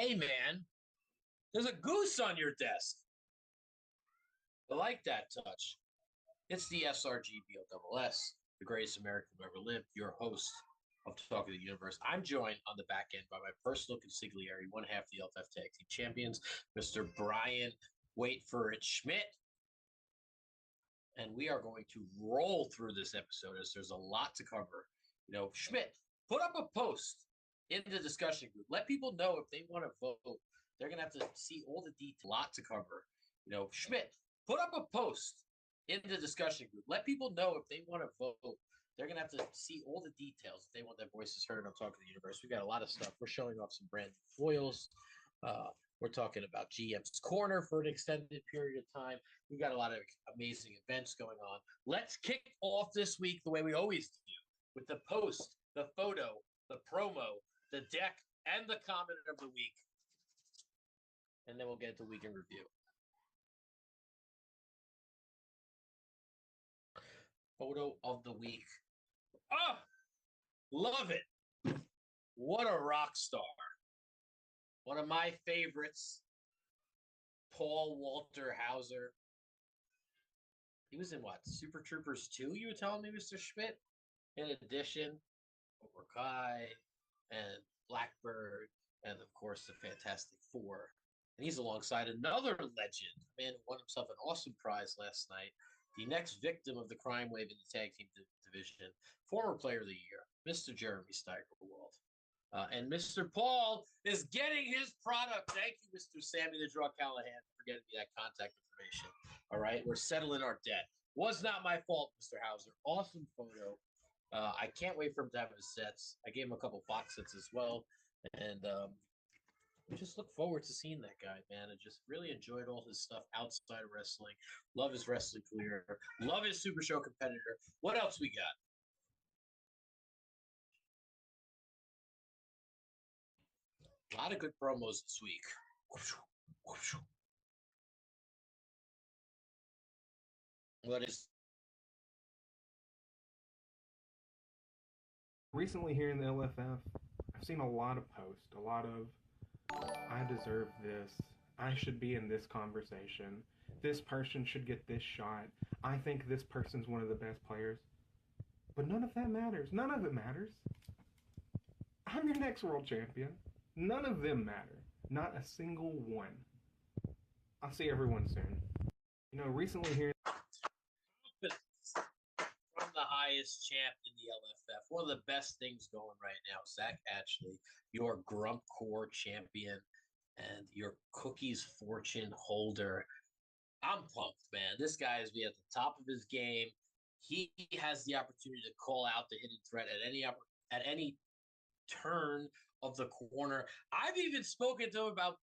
Hey, man, there's a goose on your desk. I like that touch. It's the SRGBOSS, the greatest American who ever lived, your host of Talk of the Universe. I'm joined on the back end by my personal consigliere, one half the LFF Tag Team Champions, Mr. Brian Wait for It Schmidt. And we are going to roll through this episode as there's a lot to cover. Schmidt, put up a post in the discussion group. Let people know if they want to vote. They're going to have to see all the details. A lot to cover. Schmidt, put up a post in the discussion group. Let people know if they want to vote. They're going to have to see all the details if they want their voices heard on Talk of the Universe. We got a lot of stuff. We're showing off some brand new foils. We're talking about GM's Corner for an extended period of time. We've got a lot of amazing events going on. Let's kick off this week the way we always do, with the post, the photo, the promo, the deck, and the comment of the week. And then we'll get to week in review. Photo of the week. Oh, love it. What a rock star. One of my favorites, Paul Walter Hauser. He was in what? Super Troopers 2, you were telling me, Mr. Schmidt? In addition, Cobra Kai and Blackbird and, of course, the Fantastic Four. And he's alongside another legend, a man who won himself an awesome prize last night, the next victim of the crime wave in the tag team division, former player of the year, Mr. Jeremy Steigerwald. And Mr. Paul is getting his product. Thank you, Mr. Sammy the Draw Callahan, for getting me that contact information. All right, we're settling our debt. Was not my fault, Mr. Hauser. Awesome photo. I can't wait for him to have his sets. I gave him a couple box sets as well. And we just look forward to seeing that guy, man. I just really enjoyed all his stuff outside of wrestling. Love his wrestling career. Love his Super Show competitor. What else we got? A lot of good promos this week. What is recently here in the LFF, I've seen a lot of posts, a lot of I deserve this, I should be in this conversation, this person should get this shot, I think this person's one of the best players. But none of that matters. None of it matters. I'm your next world champion. None of them matter. Not a single one. I'll see everyone soon. Recently here from the highest champ in the LFF. One of the best things going right now, Zach Ashley, your Grump Core champion and your Cookies Fortune holder. I'm pumped, man. This guy is at the top of his game. He has the opportunity to call out the hidden threat at any turn of the corner. I've even spoken to him about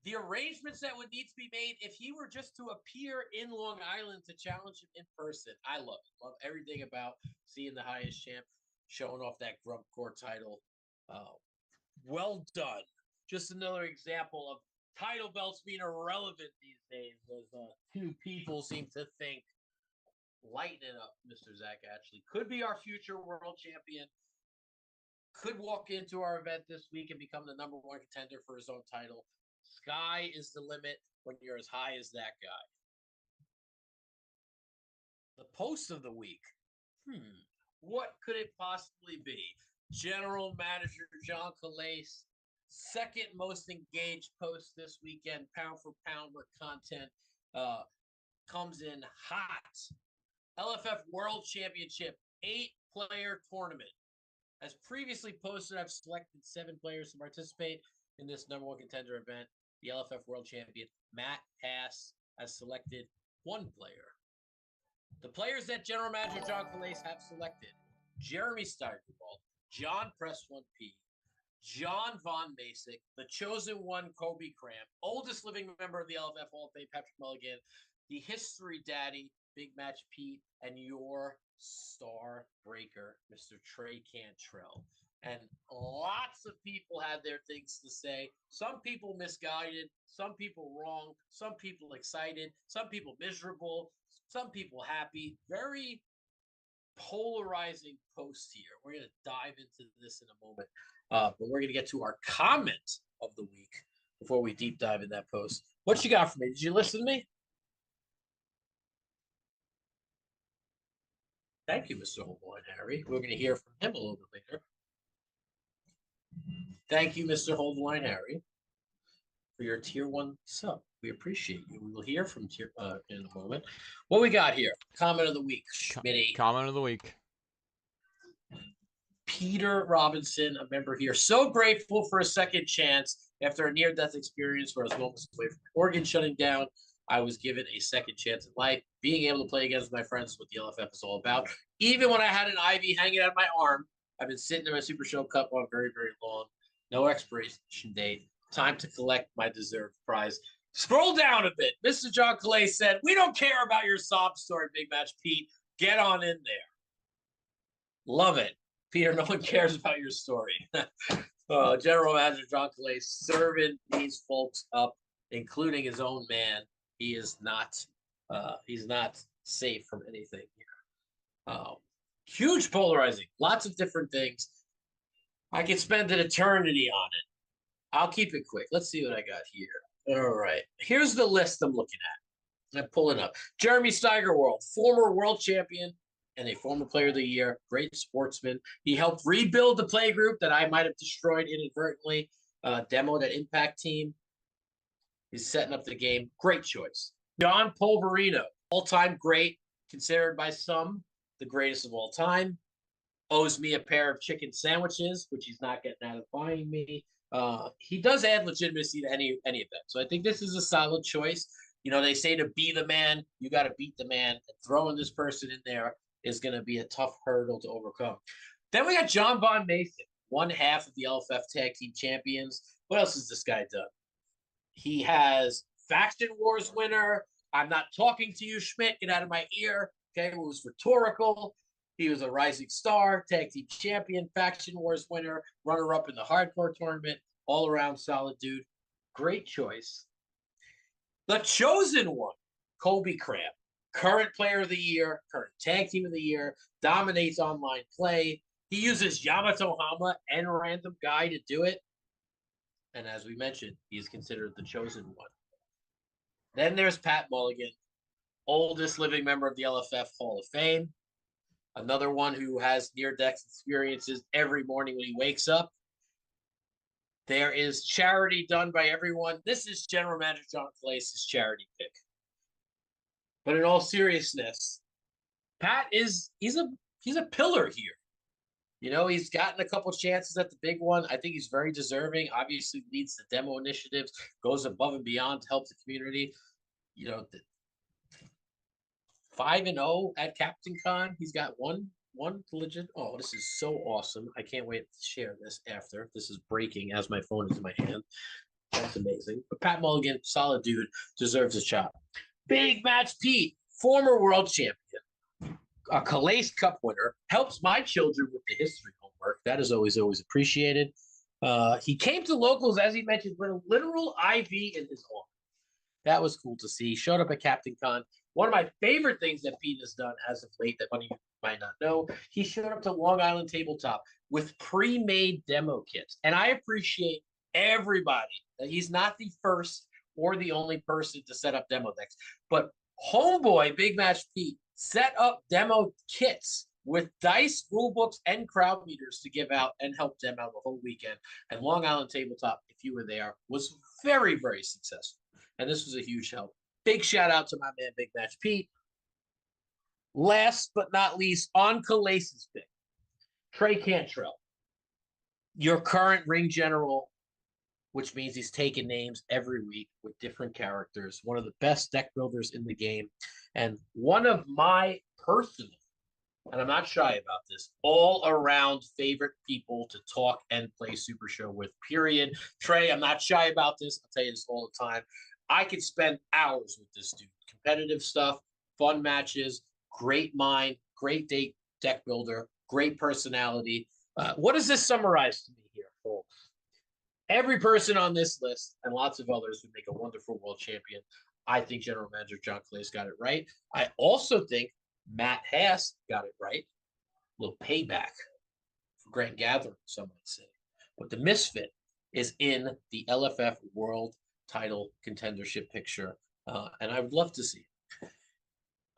the arrangements that would need to be made if he were just to appear in Long Island to challenge him in person. I love it. Love everything about seeing the highest champ showing off that Grump Core title. Well done. Just another example of title belts being irrelevant these days, as two people seem to think. Lighten it up, Mr. Zach Ashley. Could be our future world champion. Could walk into our event this week and become the number one contender for his own title. Sky is the limit when you're as high as that guy. The post of the week. What could it possibly be? General Manager John Calace, second most engaged post this weekend, pound for pound with content, comes in hot. LFF World Championship, 8-player tournament. As previously posted, I've selected 7 players to participate in this number one contender event. The LFF World Champion, Matt Hass, has selected 1 player. The players that General Manager John Calace have selected: Jeremy Steigerwald, John Press 1P, John Von Masick, the Chosen One Kobe Cram, oldest living member of the LFF Hall of Fame, Patrick Mulligan, the History Daddy, Big Match Pete, and your star breaker, Mr. Trey Cantrell. And lots of people had their things to say. Some people misguided, some people wrong, some people excited, some people miserable, some people happy. Very polarizing post here. We're going to dive into this in a moment. But we're going to get to our comment of the week before we deep dive in that post. What you got for me? Did you listen to me? Thank you, Mr. Holbein Harry. We're going to hear from him a little bit later. Thank you, Mr. Holbein Harry, for your tier 1 sub. We appreciate you. We will hear from in a moment. What we got here? Comment of the week, Schmitty. Comment of the week. Peter Robinson, a member here. So grateful for a second chance after a near-death experience where I was moments away from organ shutting down. I was given a second chance in life. Being able to play against my friends is what the LFF is all about. Even when I had an IV hanging out of my arm, I've been sitting in my Super Show Cup on very, very long. No expiration date. Time to collect my deserved prize. Scroll down a bit. Mr. John Calace said, "We don't care about your sob story, Big Match Pete. Get on in there." Love it. Peter, no one cares about your story. General Manager John Calace serving these folks up, including his own man. He is not he's not safe from anything here. Huge polarizing, lots of different things. I could spend an eternity on it. I'll keep it quick. Let's see what I got here. All right. Here's the list I'm looking at. I'm pulling up. Jeremy Steigerwald, former world champion and a former player of the year, great sportsman. He helped rebuild the play group that I might have destroyed inadvertently, demoed at Impact Team. He's setting up the game. Great choice. John Polverino, all-time great, considered by some the greatest of all time. Owes me a pair of chicken sandwiches, which he's not getting out of buying me. He does add legitimacy to any event. So I think this is a solid choice. You know, they say to be the man, you got to beat the man. And throwing this person in there is going to be a tough hurdle to overcome. Then we got John Von Mason, one half of the LFF Tag Team Champions. What else has this guy done? He has Faction Wars winner. I'm not talking to you, Schmidt. Get out of my ear. Okay, it was rhetorical. He was a rising star, tag team champion, Faction Wars winner, runner-up in the hardcore tournament, all-around solid dude. Great choice. The chosen one, Kobe Cramp, current player of the year, current tag team of the year, dominates online play. He uses Yamato Hama and Random Guy to do it. And as we mentioned, he is considered the chosen one. Then there's Pat Mulligan, oldest living member of the LFF Hall of Fame. Another one who has near-death experiences every morning when he wakes up. There is charity done by everyone. This is General Manager John Calace's charity pick. But in all seriousness, Pat he's a pillar here. You know, he's gotten a couple chances at the big one. I think he's very deserving. Obviously leads the demo initiatives, goes above and beyond to help the community. You know, 5-0 at Captain Con. He's got one legit. Oh, this is so awesome. I can't wait to share this after. This is breaking as my phone is in my hand. That's amazing. But Pat Mulligan, solid dude, deserves a shot. Big Match Pete, former world champion, a Calace Cup winner, helps my children with the history homework. That is always appreciated. He came to locals, as he mentioned, with a literal IV in his arm. That was cool to see. Showed up at Captain Con. One of my favorite things that Pete has done as of late that many of you might not know, he showed up to Long Island Tabletop with pre-made demo kits. And I appreciate everybody that he's not the first or the only person to set up demo decks. But homeboy, Big Match Pete, set up demo kits with dice, rule books, and crowd meters to give out and help them out the whole weekend. And Long Island Tabletop, if you were there, was very, very successful. And this was a huge help. Big shout out to my man, Big Match Pete. Last but not least, on Calace's pick, Trey Cantrell, your current ring general, which means he's taking names every week with different characters, one of the best deck builders in the game, and one of my personal, and I'm not shy about this, all-around favorite people to talk and play Super Show with, period. Trey, I'm not shy about this. I'll tell you this all the time. I could spend hours with this dude. Competitive stuff, fun matches, great mind, great deck builder, great personality. What does this summarize to me here, folks? Every person on this list and lots of others would make a wonderful world champion. I think General Manager John Calace got it right. I also think Matt Hass got it right. A little payback for Grand Gathering, some might say. But the misfit is in the LFF World Title Contendership picture, and I would love to see it.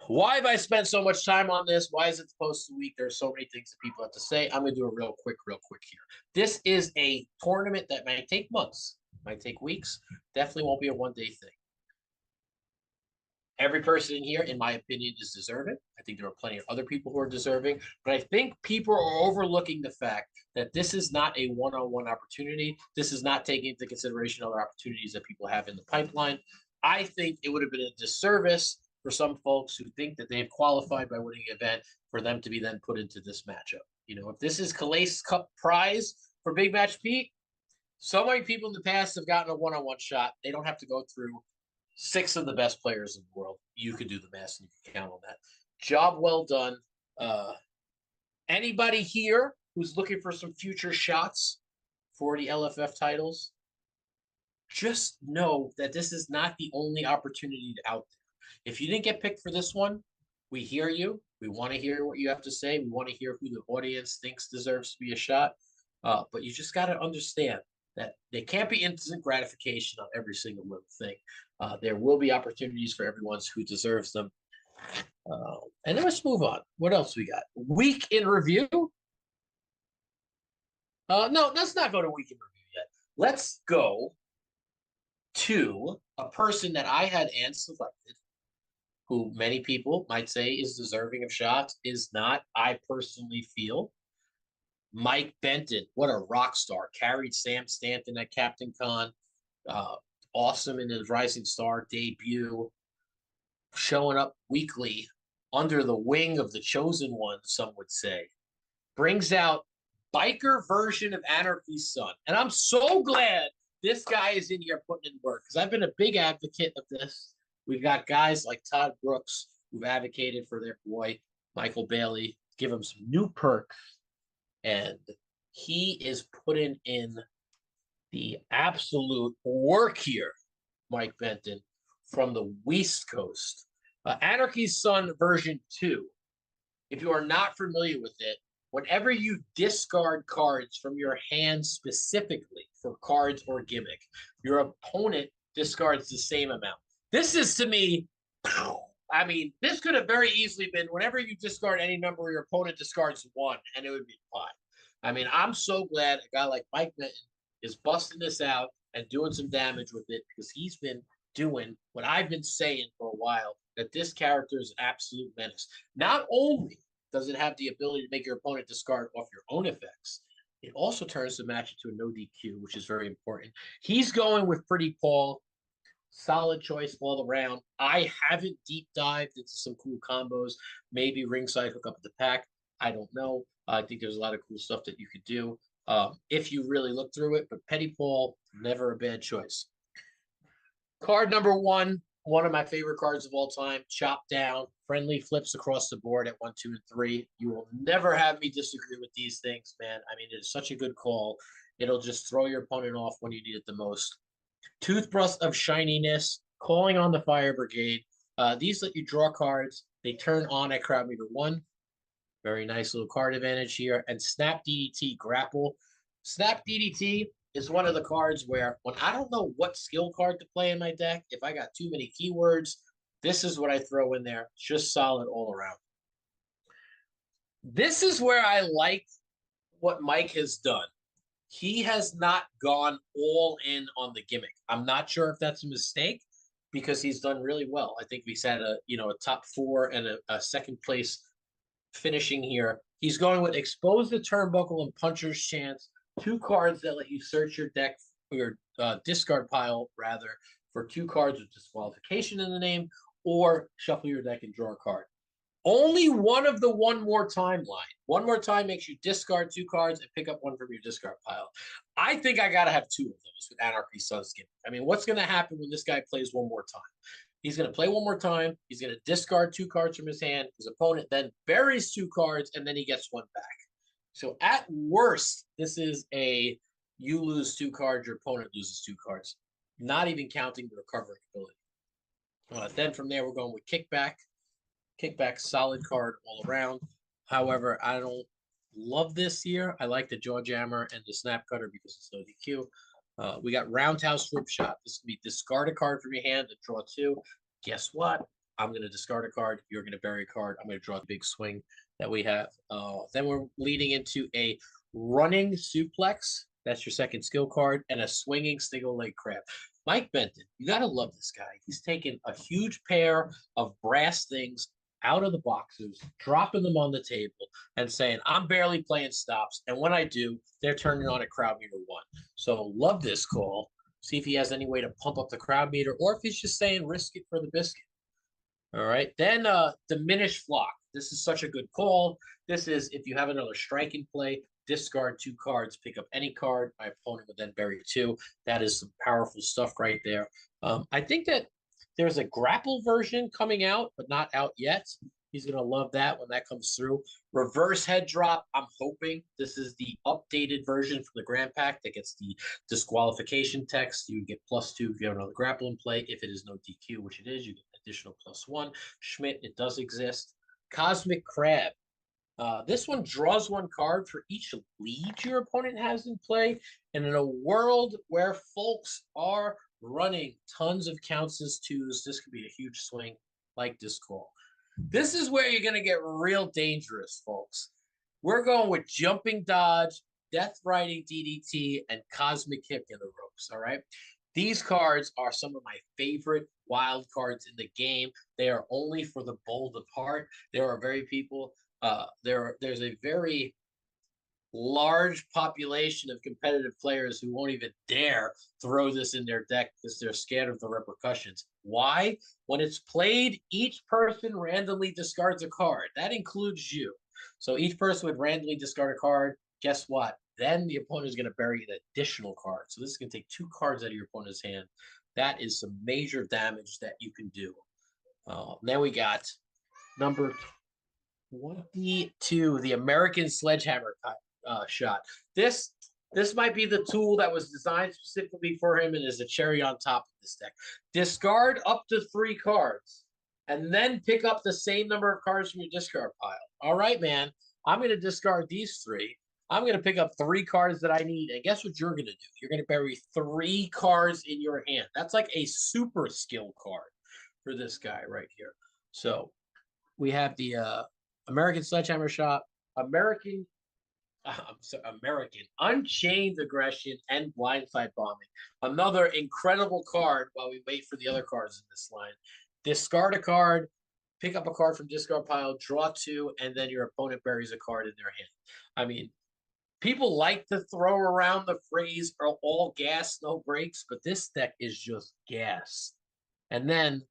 Why have I spent so much time on this? Why is it the post of the week? There's so many things that people have to say. I'm going to do it real quick here. This is a tournament that might take months, might take weeks. Definitely won't be a one-day thing. Every person in here, in my opinion, is deserving. I think there are plenty of other people who are deserving, but I think people are overlooking the fact that this is not a one-on-one opportunity. This is not taking into consideration other opportunities that people have in the pipeline. I think it would have been a disservice for some folks who think that they've qualified by winning an event for them to be then put into this matchup. You know, if this is Calace Cup prize for Big Match Pete, so many people in the past have gotten a one-on-one shot. They don't have to go through 6 of the best players in the world. You could do the math and you can count on that. Job well done. Anybody here who's looking for some future shots for the LFF titles, just know that this is not the only opportunity out there. If you didn't get picked for this one, we hear you. We want to hear what you have to say. We want to hear who the audience thinks deserves to be a shot. But you just got to understand that there can't be instant gratification on every single little thing. There will be opportunities for everyone who deserves them. And then let's move on. What else we got? Week in review? No, let's not go to week in review yet. Let's go to a person that I had and selected, who many people might say is deserving of shots, is not. I personally feel Mike Benton, what a rock star, carried Sam Stanton at Captain Con. Awesome in his Rising Star debut, showing up weekly under the wing of the chosen one, some would say. Brings out biker version of Anarchy's Son. And I'm so glad this guy is in here putting in work, because I've been a big advocate of this. We've got guys like Todd Brooks who've advocated for their boy, Michael Bailey, give him some new perks. And he is putting in the absolute work here, Mike Benton, from the West Coast. Anarchy's Son version 2. If you are not familiar with it, whenever you discard cards from your hand specifically for cards or gimmick, your opponent discards the same amount. This is, to me, I mean, this could have very easily been whenever you discard any number, your opponent discards 1, and it would be 5. I mean, I'm so glad a guy like Mike Benton is busting this out and doing some damage with it, because he's been doing what I've been saying for a while, that this character is an absolute menace. Not only does it have the ability to make your opponent discard off your own effects, it also turns the match into a no DQ, which is very important. He's going with Pretty Paul. Solid choice all around. I haven't deep dived into some cool combos. Maybe ringside hook up at the pack. I don't know. I think there's a lot of cool stuff that you could do if you really look through it. But Petty Paul, never a bad choice. Card number 1, one of my favorite cards of all time, Chop Down. Friendly flips across the board at 1, 2, and 3. You will never have me disagree with these things, man. I mean, it is such a good call. It'll just throw your opponent off when you need it the most. Toothbrush of Shininess, calling on the Fire Brigade. These let you draw cards. They turn on at crowd meter 1. Very nice little card advantage here. And Snap DDT Grapple. Snap DDT is one of the cards where when I don't know what skill card to play in my deck, if I got too many keywords, this is what I throw in there. Just solid all around. This is where I like what Mike has done. He has not gone all in on the gimmick. I'm not sure if that's a mistake, because he's done really well. I think he's had a top 4 and a second place finishing here. He's going with Expose the Turnbuckle and Puncher's Chance, 2 cards that let you search your deck, or your discard pile rather, for 2 cards with disqualification in the name, or shuffle your deck and draw a card. Only one of the one more time line. One more time makes you discard 2 cards and pick up 1 from your discard pile. I think I got to have 2 of those with Anarchy's Son's gimmick. I mean, what's going to happen when this guy plays one more time? He's going to play one more time. He's going to discard 2 cards from his hand. His opponent then buries 2 cards, and then he gets 1 back. So at worst, this is a you lose 2 cards, your opponent loses 2 cards. Not even counting the recovery ability. Then from there, we're going with Kickback. Kickback, solid card all around. However, I don't love this here. I like the Jaw Jammer and the Snap Cutter because it's no DQ. We got Roundhouse Rip Shot. This can be discard a card from your hand and draw 2. Guess what? I'm going to discard a card. You're going to bury a card. I'm going to draw the big swing that we have. Then we're leading into a Running Suplex. That's your second skill card. And a Swinging Single Leg Crab. Mike Benton, you got to love this guy. He's taken a huge pair of brass things out of the boxes, dropping them on the table, and saying, I'm barely playing stops. And when I do, they're turning on a crowd meter 1. So love this call. See if he has any way to pump up the crowd meter, or if he's just saying risk it for the biscuit. All right. Then Diminish Flock. This is such a good call. This is if you have another strike in play, discard 2 cards, pick up any card. My opponent would then bury 2. That is some powerful stuff right there. I think that there's a grapple version coming out, but not out yet. He's going to love that when that comes through. Reverse Head Drop. I'm hoping this is the updated version from the Grand Pack that gets the disqualification text. You get +2 if you have another grapple in play. If it is no DQ, which it is, you get additional +1. Schmidt, it does exist. Cosmic Crab. This one draws 1 card for each lead your opponent has in play. And in a world where folks are running tons of counts as 2s, this could be a huge swing like this call. This is where you're going to get real dangerous, folks. We're going with Jumping Dodge, Death Riding DDT, and Cosmic Kick in the ropes, all right? These cards are some of my favorite wild cards in the game. They are only for the bold of heart. There are there's a very large population of competitive players who won't even dare throw this in their deck because they're scared of the repercussions. Why? When it's played, each person randomly discards a card. That includes you. So each person would randomly discard a card. Guess what? Then the opponent is going to bury an additional card. So this is going to take 2 cards out of your opponent's hand. That is some major damage that you can do. Then we got number 22, the American Sledgehammer shot. This might be the tool that was designed specifically for him and is a cherry on top of this deck. Discard up to 3 cards and then pick up the same number of cards from your discard pile. All right, man. I'm going to discard these 3. I'm going to pick up 3 cards that I need. And guess what you're going to do? You're going to bury 3 cards in your hand. That's like a super skill card for this guy right here. So we have the American Sledgehammer Shot, American Unchained Aggression, and Blindside Bombing. Another incredible card while we wait for the other cards in this line. Discard a card, pick up a card from discard pile, draw 2, and then your opponent buries a card in their hand. I mean, people like to throw around the phrase all gas, no brakes, but this deck is just gas. And then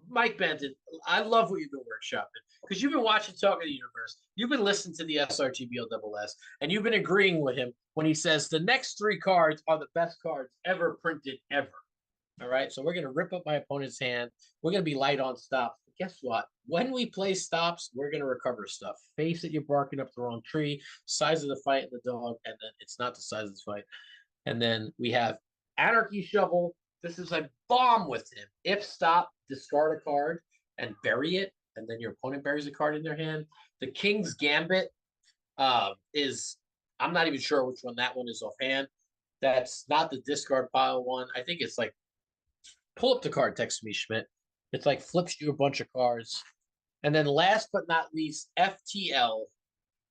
Mike Benton, I love what you've been workshopping because you've been watching Talk of the Universe. You've been listening to the SRGBLSS, and you've been agreeing with him when he says the next 3 cards are the best cards ever printed ever. All right, so we're going to rip up my opponent's hand. We're going to be light on stops. But guess what? When we play stops, we're going to recover stuff. Face it, you're barking up the wrong tree. Size of the fight and the dog, and then it's not the size of the fight. And then we have Anarchy Shovel. This is a bomb with him. If stop, discard a card and bury it, and then your opponent buries a card in their hand. The King's Gambit is, I'm not even sure which one that one is offhand. That's not the discard pile one. I think it's like, pull up the card, text me, Schmidt. It's like flips you a bunch of cards. And then last but not least, FTL.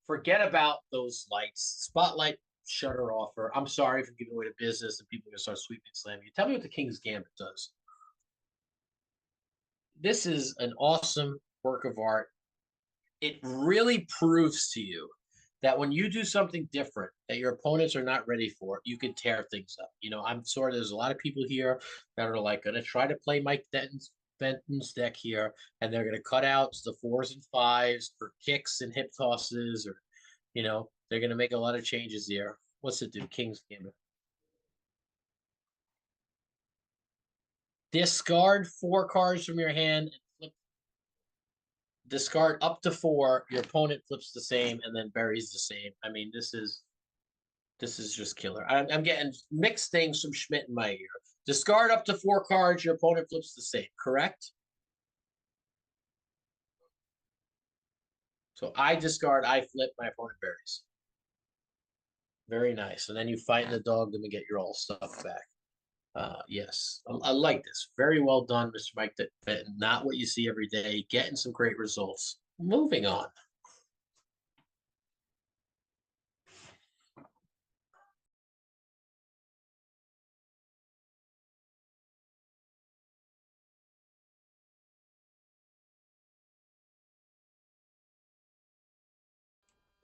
Forget about those lights. Spotlight shutter offer. I'm sorry for giving away the business and people are going to start sweeping and slamming you. Tell me what the King's Gambit does. This is an awesome work of art. It really proves to you that when you do something different that your opponents are not ready for, you can tear things up. You know, there's a lot of people here that are like going to try to play Mike Benton's deck here, and they're going to cut out the 4s and 5s for kicks and hip tosses, or, you know, they're going to make a lot of changes here. What's it do? King's Gambit. Discard 4 cards from your hand and flip. Discard up to 4. Your opponent flips the same and then buries the same. I mean, this is just killer. I'm getting mixed things from Schmidt in my ear. Discard up to 4 cards. Your opponent flips the same. Correct? So I discard, I flip, my opponent buries. Very nice. And then you fight in the dog, then we get your all stuff back. Yes, I like this. Very well done, Mr. Mike. That not what you see every day. Getting some great results. Moving on.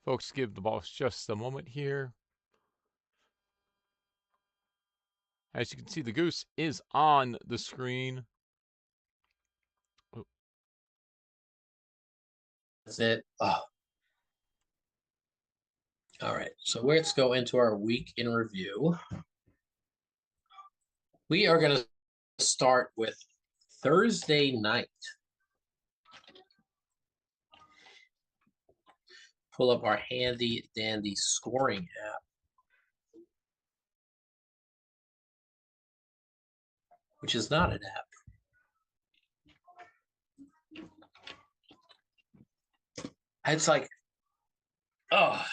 Folks, give the boss just a moment here. As you can see, the goose is on the screen. That's it. Oh. All right, so let's go into our week in review. We are going to start with Thursday night. Pull up our handy dandy scoring app. Which is not an app. It's like, oh,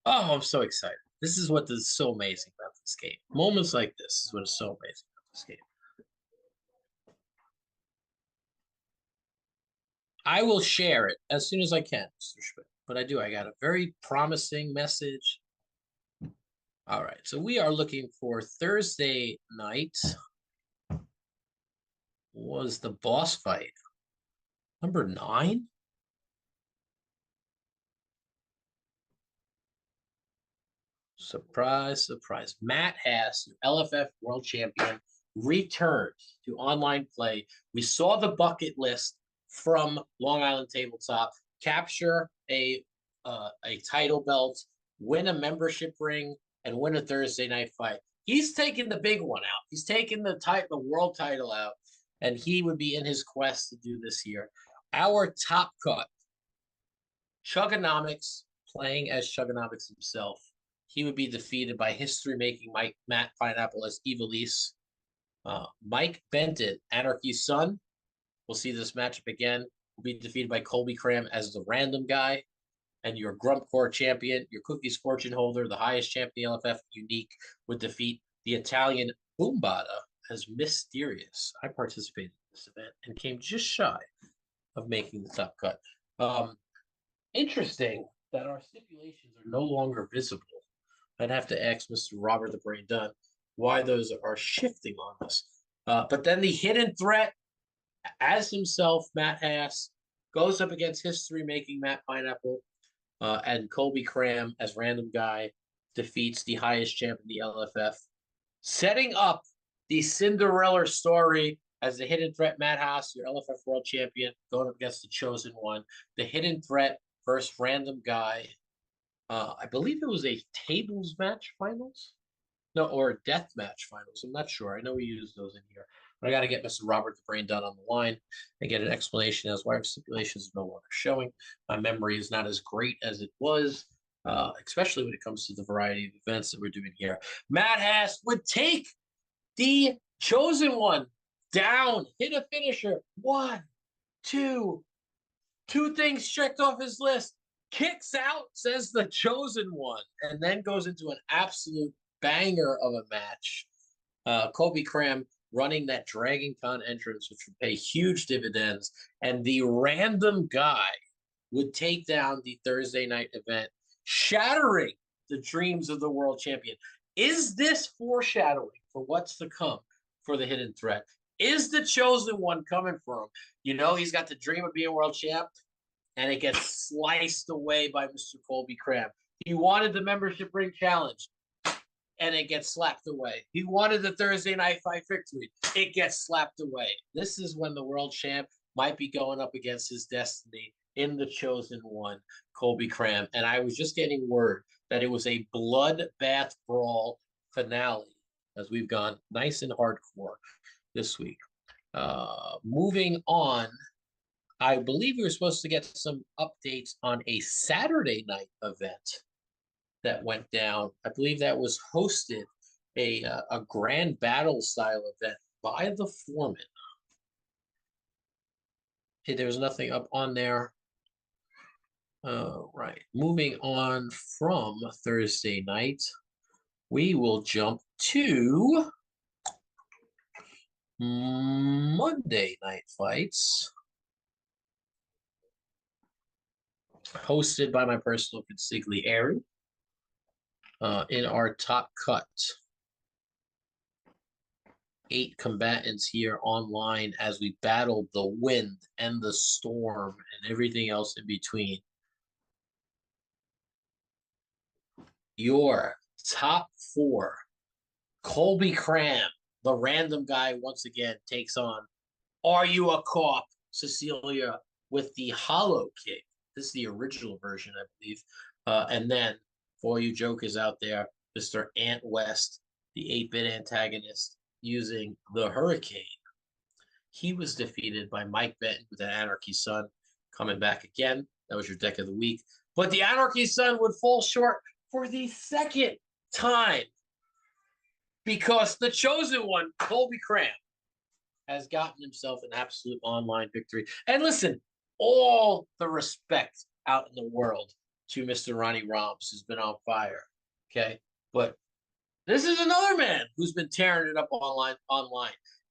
I'm so excited. This is what is so amazing about this game. Moments like this is what is so amazing about this game. I will share it as soon as I can, Mr. Schmidt. But I got a very promising message. All right, so we are looking for Thursday night. Was the boss fight number 9? Surprise, surprise. Matt Hass, LFF World Champion, returned to online play. We saw the bucket list from Long Island Tabletop. Capture a title belt, win a membership ring, and win a Thursday night fight. He's taking the big one out. He's taking the world title out, and he would be in his quest to do this year. Our top cut, Chugonomics, playing as Chugonomics himself. He would be defeated by history-making Matt Pineapple as Evilise. Mike Benton, Anarchy's son. We'll see this matchup again. Will be defeated by Colby Cram as the random guy. And your Grump Core champion, your Cookies Fortune holder, the highest champion LFF Unique, would defeat the Italian Boombada as Mysterious. I participated in this event and came just shy of making the top cut. Interesting that our stipulations are no longer visible. I'd have to ask Mr. Robert the Brain Dunn why those are shifting on us. But then the hidden threat, as himself, Matt Hass, goes up against history-making Matt Pineapple, and Colby Cram as random guy defeats the highest champ in the LFF, setting up the Cinderella story as the hidden threat Matt Hass, your LFF world champion, going up against the chosen one. The hidden threat versus random guy. I believe it was a tables match finals. No, or a death match finals. I'm not sure. I know we used those in here. But I got to get Mr. Robert the Brain Dunn on the line and get an explanation as why our stipulations are no longer showing. My memory is not as great as it was, especially when it comes to the variety of events that we're doing here. Matt Hass would take the chosen one down, hit a finisher. 1, 2 things checked off his list. Kicks out, says the chosen one, and then goes into an absolute banger of a match. Colby Cram running that Dragon Con entrance, which would pay huge dividends, and the random guy would take down the Thursday night event, shattering the dreams of the world champion. Is this foreshadowing for what's to come for the hidden threat? Is the chosen one coming for him? You know, he's got the dream of being world champ, and it gets sliced away by Mr. Colby Cram. He wanted the membership ring challenge, and it gets slapped away. He wanted the Thursday night fight victory. It gets slapped away. This is when the world champ might be going up against his destiny in the chosen one, Colby Cram. And I was just getting word that it was a bloodbath brawl finale, as we've gone nice and hardcore this week. Moving on, I believe we were supposed to get some updates on a Saturday night event that went down. I believe that was hosted a grand battle style event by the foreman. There was nothing up on there. Right. Moving on from Thursday night, we will jump to Monday night fights. Hosted by my personal consigliere. In our top cut, 8 combatants here online as we battled the wind and the storm and everything else in between. Your top 4, Colby Cram, the random guy once again, takes on Are You a Cop, Cecilia, with the hollow kick. This is the original version, I believe. And then, for all you jokers out there, Mr. Ant West, the 8-bit antagonist, using the Hurricane. He was defeated by Mike Benton with an Anarchy Sun, coming back again. That was your deck of the week. But the Anarchy Sun would fall short for the second time because the chosen one, Colby Cram, has gotten himself an absolute online victory. And listen, all the respect out in the world to Mr. Ronnie Roms, who's been on fire. Okay. But this is another man who's been tearing it up online.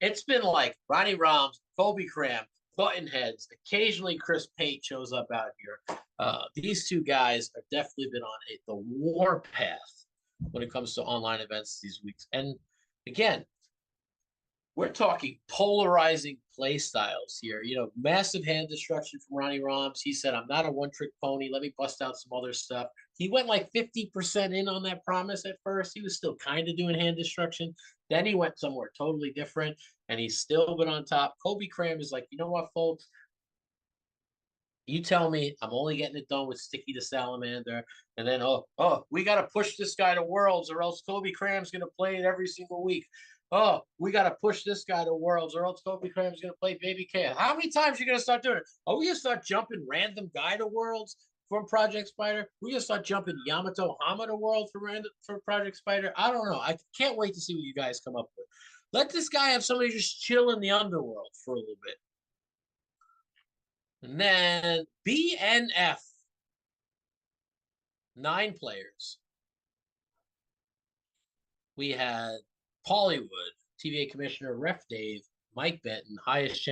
It's been like Ronnie Roms, Colby Cram, Buttonheads. Occasionally Chris Pate shows up out here. These two guys have definitely been on the war path when it comes to online events these weeks. And again, we're talking polarizing play styles here. You know, massive hand destruction from Ronnie Roms. He said, I'm not a one-trick pony. Let me bust out some other stuff. He went like 50% in on that promise at first. He was still kind of doing hand destruction. Then he went somewhere totally different, and he's still been on top. Colby Cram is like, you know what, folks? You tell me I'm only getting it done with Sticky the Salamander. And then, we got to push this guy to Worlds or else Colby Cram's going to play it every single week. Oh, we got to push this guy to Worlds or else Colby Cram's going to play Baby K. How many times are you going to start doing it? Are we going to start jumping random guy to Worlds from Project Spider? We going to start jumping Yamato Hama to Worlds for Project Spider? I don't know. I can't wait to see what you guys come up with. Let this guy have somebody just chill in the underworld for a little bit. And then BNF, 9 players. We had Pollywood, TVA Commissioner Ref Dave, Mike Benton, highest